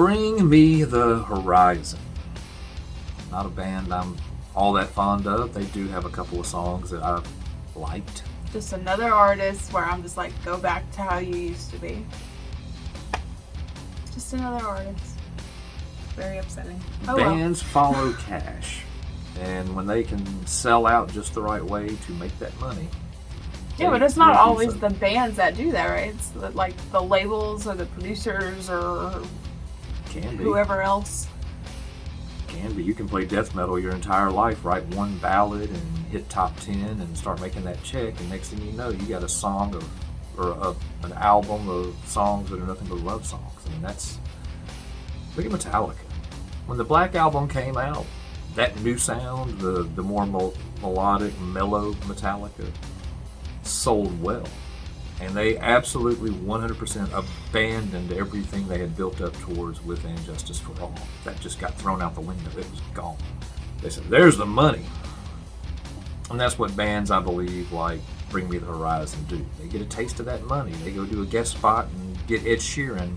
Bring Me the Horizon. Not a band I'm all that fond of. They do have a couple of songs that I've liked. Just another artist where I'm just like, go back to how you used to be. Just another artist. Very upsetting. Oh, Bands follow cash. And when they can sell out just the right way to make that money. Yeah, but it's not always the bands that do that, right? It's like the labels or the producers or Can be. whoever else. Can be. You can play death metal your entire life, write one ballad and hit top 10 and start making that check, and next thing you know, you got a song an album of songs that are nothing but love songs. I mean, look at Metallica. When the Black Album came out, that new sound, the more melodic, mellow Metallica, sold well. And they absolutely 100% abandoned everything they had built up towards with And Justice for All. That just got thrown out the window. It was gone. They said, there's the money. And that's what bands, I believe, like Bring Me the Horizon do. They get a taste of that money. They go do a guest spot and get Ed Sheeran,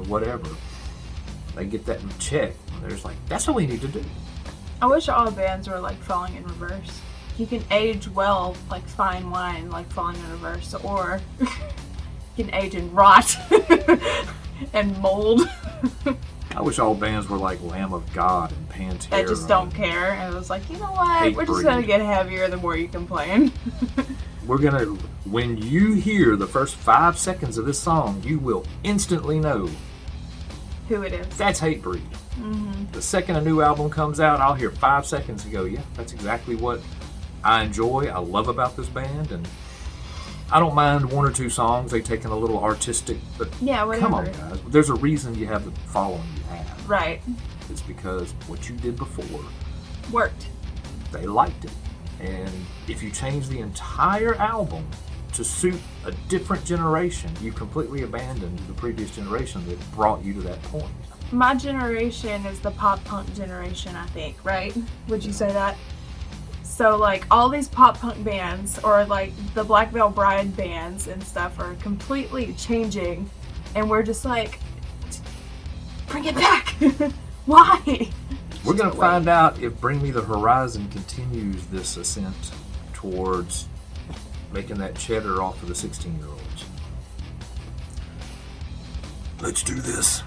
whatever. They get that check. And they're just like, that's what we need to do. I wish all bands were like falling in reverse. You can age well like fine wine, like falling in reverse, or you can age and rot and mold. I wish all bands were like Lamb of God and Pantera. They just don't care, and it was like, you know what? We're just Hatebreed. gonna get heavier the more you complain. When you hear the first 5 seconds of this song, you will instantly know Who it is. that's Hatebreed. Mm-hmm. The second a new album comes out, I'll hear 5 seconds and go, yeah, that's exactly what I enjoy, I love about this band, and I don't mind one or two songs. They've taken a little artistic, but Yeah, whatever. come on, guys. There's a reason you have the following you have. Right. It's because what you did before, Worked. they liked it. And if you change the entire album to suit a different generation, you completely abandoned the previous generation that brought you to that point. My generation is the pop punk generation, I think, right? Would you say that? So like all these pop punk bands or like the Black Veil Bride bands and stuff are completely changing, and we're just like, bring it back. Why? We're going to find out if Bring Me the Horizon continues this ascent towards making that cheddar off of the 16-year-olds. Let's do this.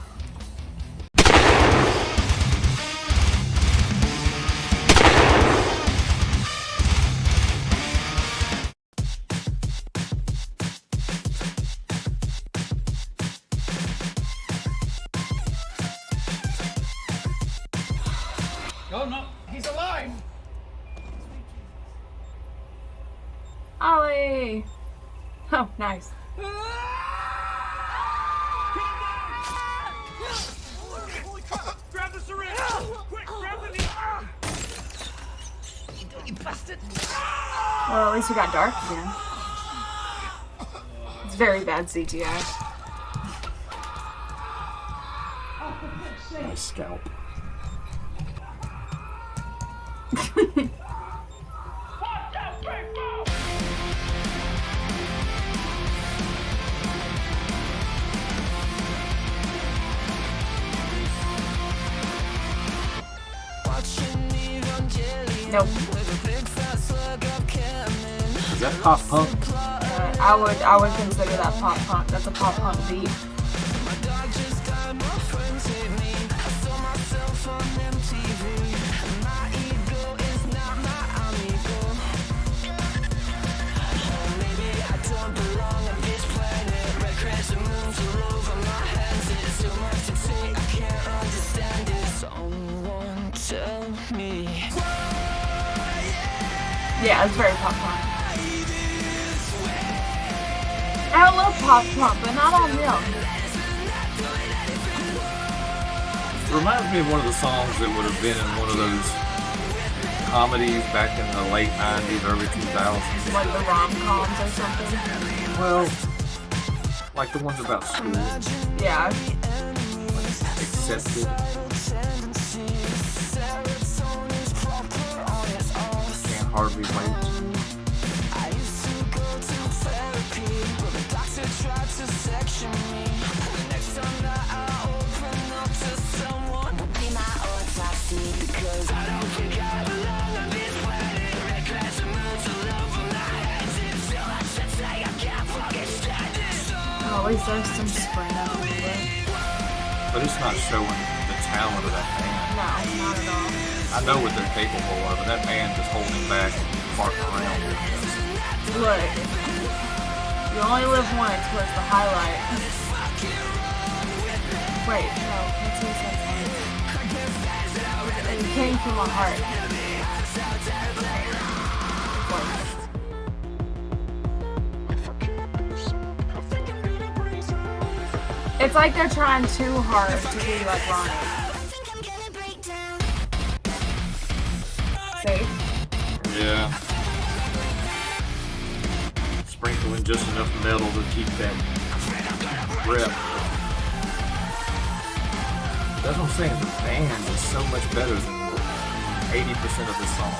Oh no, he's alive! Ollie! Oh, nice. Grab the syringe! Quick, grab the needle! You bastard! Well, at least we got dark again. It's very bad CGI. My scalp. Nope. Is that pop punk? I would consider that pop punk. That's a pop punk beat. Yeah, it's very pop punk. I love pop punk, but not on milk. It reminds me of one of the songs that would have been in one of those comedies back in the late 90s, early 2000s. Like the rom-coms or something. Well, like the ones about school. Yeah. Accepted. Can't hardly wait. Tried to section me. The next time that I open up to least there's some sprint up in it. But it's not showing the talent of that band. No, not at all. I know what they're capable of, and that band is holding back and farting around with us. Look, you only live once was the highlight. Wait, no, that's what it says. It came from my heart. It's like they're trying too hard to be like Ronnie. See? Yeah. Sprinkling just enough metal to keep that rep. That's what I'm saying. The band is so much better than 80% of the song.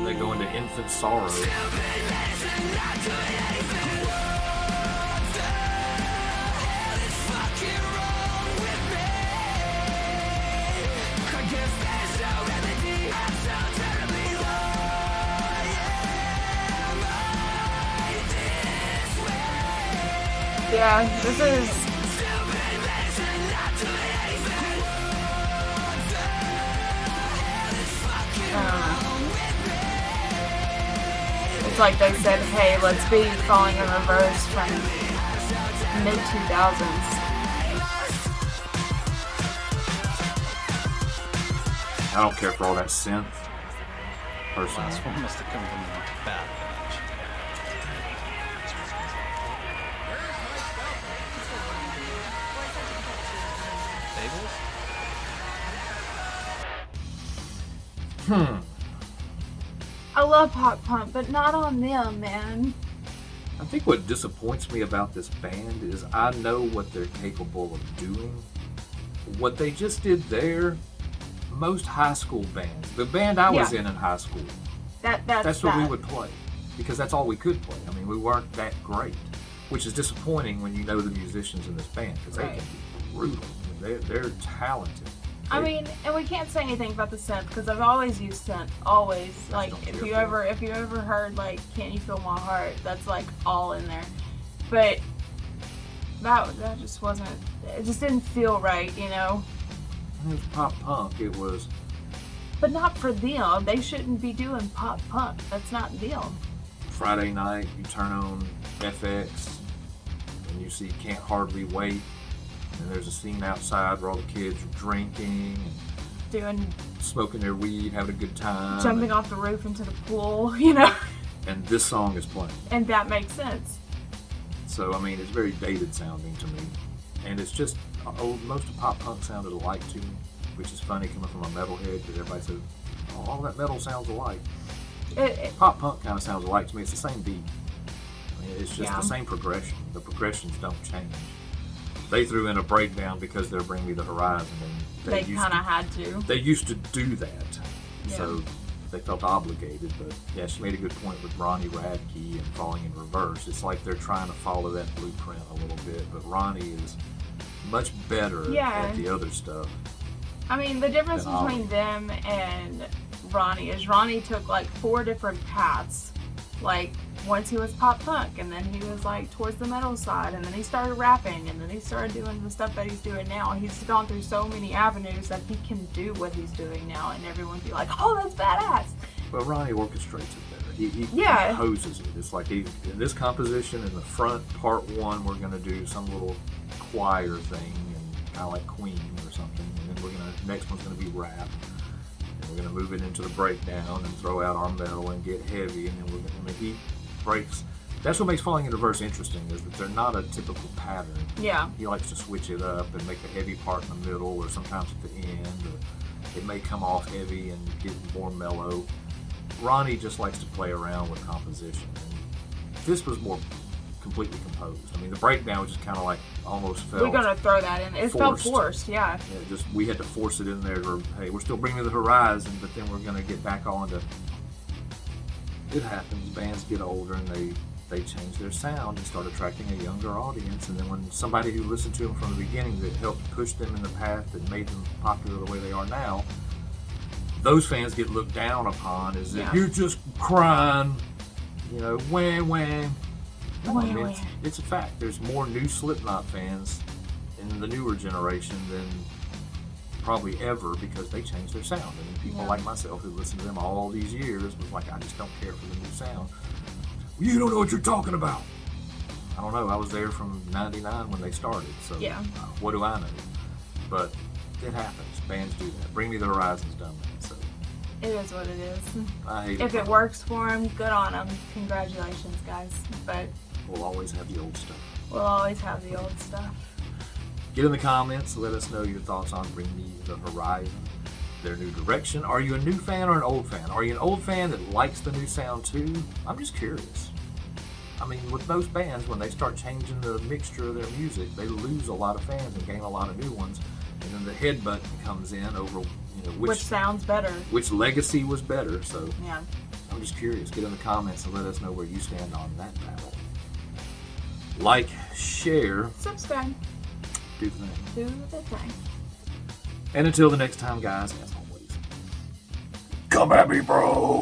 They go into infant sorrow. Yeah, this is. It's like they said, hey, let's be falling in reverse from mid-2000s. I don't care for all that synth. Personally. Last one must have come from the Bad Batch. Bagels? I love pop punk, but not on them, man. I think what disappoints me about this band is I know what they're capable of doing. What they just did there, most high school bands, the band I was in high school, that's what we would play. Because that's all we could play. I mean, we weren't that great. Which is disappointing when you know the musicians in this band, because they can be brutal. I mean, they're talented. I mean, and we can't say anything about the synth because I've always used synth. Always. Like, if you ever heard like "Can't You Feel My Heart," that's like all in there. But that just wasn't. It just didn't feel right, you know. It was pop punk. It was. But not for them. They shouldn't be doing pop punk. That's not them. Friday night, you turn on FX, and you see "Can't Hardly Wait." And there's a scene outside where all the kids are drinking and smoking their weed, having a good time. Jumping off the roof into the pool, you know. And this song is playing. And that makes sense. So, I mean, it's very dated sounding to me. And it's just, most of pop punk sounded alike to me, which is funny coming from a metalhead because everybody says, oh, all that metal sounds alike. Pop punk kind of sounds alike to me. It's the same beat. I mean, it's just the same progression. The progressions don't change. They threw in a breakdown because they're Bring Me the Horizon, and they kind of had to. They used to do that, so they felt obligated. But yeah, she made a good point with Ronnie Radke and Falling in Reverse. It's like they're trying to follow that blueprint a little bit, but Ronnie is much better at the other stuff. I mean, the difference between them and Ronnie is Ronnie took like 4 different paths. Like, once he was pop punk, and then he was like towards the metal side, and then he started rapping, and then he started doing the stuff that he's doing now. He's gone through so many avenues that he can do what he's doing now, and everyone be like, oh, that's badass. Well, Ronnie orchestrates it better. He composes it. It's like in this composition, in the front, part 1, we're going to do some little choir thing, and kind of like Queen or something, and then next one's going to be rap. We're going to move it into the breakdown and throw out our metal and get heavy, and then he breaks. That's what makes Falling in Reverse interesting, is that they're not a typical pattern. Yeah. He likes to switch it up and make the heavy part in the middle, or sometimes at the end, or it may come off heavy and get more mellow. Ronnie just likes to play around with composition. And this was more completely composed. I mean, the breakdown was just kind of like almost felt. We're gonna throw that in. It felt forced, yeah. We had to force it in there. Hey, we're still bringing the horizon, but then we're gonna get back on to. It happens. Bands get older and they change their sound and start attracting a younger audience. And then when somebody who listened to them from the beginning that helped push them in the path that made them popular the way they are now, those fans get looked down upon as if Yeah. you're just crying, you know, wham wham. No, Wah, I mean, wah. it's a fact. There's more new Slipknot fans in the newer generation than probably ever because they changed their sound. And people Yeah. like myself who listened to them all these years was like, I just don't care for the new sound. You don't know what you're talking about. I don't know. I was there from '99 when they started, so Yeah. what do I know? But it happens. Bands do that. Bring Me the Horizon's done that, so It is what it is. I hate If it works for them, good on them. Congratulations, guys. But We'll always have the old stuff. we'll always have the old stuff. Get in the comments. Let us know your thoughts on Bring Me the Horizon, their new direction. Are you a new fan or an old fan? Are you an old fan that likes the new sound too? I'm just curious. I mean, with most bands, when they start changing the mixture of their music, they lose a lot of fans and gain a lot of new ones. And then the headbutt comes in over, you know, Which sounds better. which legacy was better. So Yeah. I'm just curious. Get in the comments and let us know where you stand on that battle. Like, share, Subscribe. do the thing. Do the thing. And until the next time, guys, as always, come at me, bro.